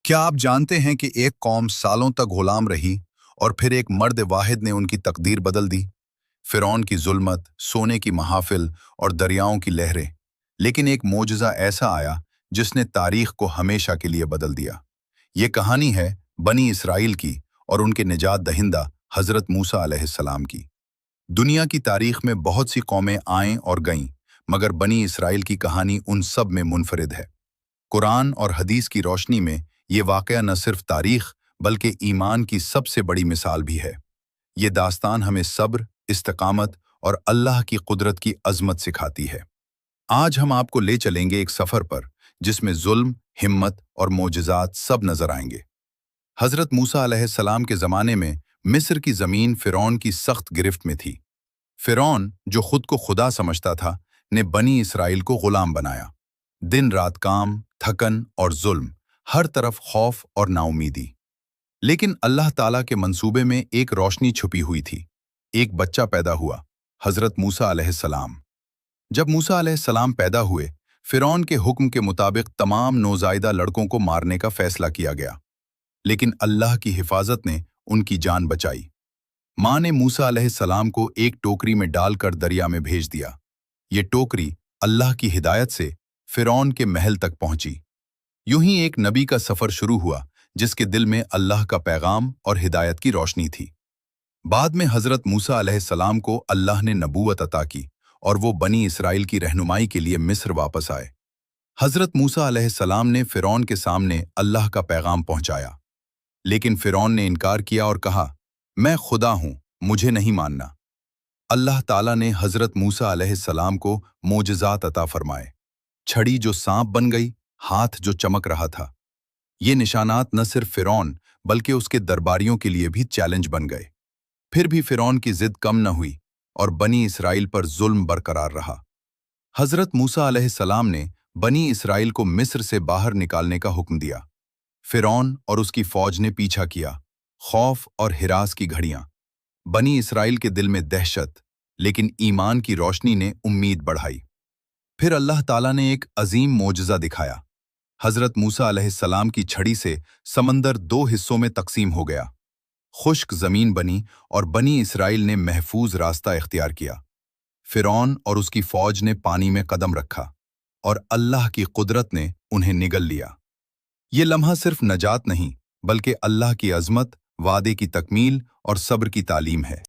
क्या आप जानते हैं कि एक कौम सालों तक गुलाम रही और फिर एक मर्द वाहिद ने उनकी तकदीर बदल दी। फिरौन की जुल्मत, सोने की महाफिल और दरियाओं की लहरें, लेकिन एक मोजज़ा ऐसा आया जिसने तारीख को हमेशा के लिए बदल दिया। ये कहानी है बनी इसराइल की और उनके निजात दहिंदा हज़रत मूसा अलैहिस्सलाम की। दुनिया की तारीख में बहुत सी कौमें आईं और गईं, मगर बनी इसराइल की कहानी उन सब में मुनफरिद है। कुरान और हदीस की रोशनी में ये वाक़या न सिर्फ तारीख बल्कि ईमान की सबसे बड़ी मिसाल भी है। ये दास्तान हमें सब्र, इस्तिकामत और अल्लाह की कुदरत की अजमत सिखाती है। आज हम आपको ले चलेंगे एक सफ़र पर जिसमें जुल्म, हिम्मत और मोजज़ात सब नजर आएंगे। हज़रत मूसा अलैहिस्सलाम के ज़माने में मिस्र की ज़मीन फ़िरौन की सख्त गिरफ्त में थी। फ़िरौन, जो खुद को खुदा समझता था, ने बनी इसराइल को गुलाम बनाया। दिन रात काम, थकन और जुल्म, हर तरफ खौफ और नाउमीदी। लेकिन अल्लाह ताला के मंसूबे में एक रोशनी छुपी हुई थी। एक बच्चा पैदा हुआ, हज़रत मूसा अलैहिस्सलाम। जब मूसा अलैहिस्सलाम पैदा हुए, फ़िरौन के हुक्म के मुताबिक तमाम नौज़ायदा लड़कों को मारने का फैसला किया गया। लेकिन अल्लाह की हिफाजत ने उनकी जान बचाई। माँ ने मूसा अलैहिस्सलाम को एक टोकरी में डालकर दरिया में भेज दिया। ये टोकरी अल्लाह की हिदायत से फ़िरौन के महल तक पहुंची। यूं ही एक नबी का सफ़र शुरू हुआ जिसके दिल में अल्लाह का पैगाम और हिदायत की रोशनी थी। बाद में हज़रत मूसा अलैहिस्सलाम को अल्लाह ने नबूवत अता की और वो बनी इसराइल की रहनुमाई के लिए मिस्र वापस आए। हज़रत मूसा अलैहिस्सलाम ने फ़िरौन के सामने अल्लाह का पैगाम पहुंचाया, लेकिन फ़िरौन ने इनकार किया और कहा, मैं खुदा हूं, मुझे नहीं मानना। अल्लाह ताला ने हज़रत मूसा अलैहिस्सलाम को मोजज़ात अता फरमाए। छड़ी जो सांप बन गई, हाथ जो चमक रहा था। ये निशानात न सिर्फ फ़िरौन बल्कि उसके दरबारियों के लिए भी चैलेंज बन गए। फिर भी फ़िरौन की जिद कम न हुई और बनी इसराइल पर जुल्म बरकरार रहा। हज़रत मूसा अलैहिस्सलाम ने बनी इसराइल को मिस्र से बाहर निकालने का हुक्म दिया। फ़िरौन और उसकी फ़ौज ने पीछा किया, खौफ और हिरास की घड़ियां। बनी इसराइल के दिल में दहशत, लेकिन ईमान की रोशनी ने उम्मीद बढ़ाई। फिर अल्लाह ताला ने एक अजीम मोजज़ा दिखाया। हज़रत मूसा अलैहिस्सलाम की छड़ी से समंदर दो हिस्सों में तकसीम हो गया। खुश्क ज़मीन बनी और बनी इसराइल ने महफूज रास्ता इख्तियार किया। फ़िरौन और उसकी फ़ौज ने पानी में कदम रखा और अल्लाह की कुदरत ने उन्हें निगल लिया। ये लम्हा सिर्फ नजात नहीं, बल्कि अल्लाह की अज़मत, वादे की तकमील और सब्र की तालीम है।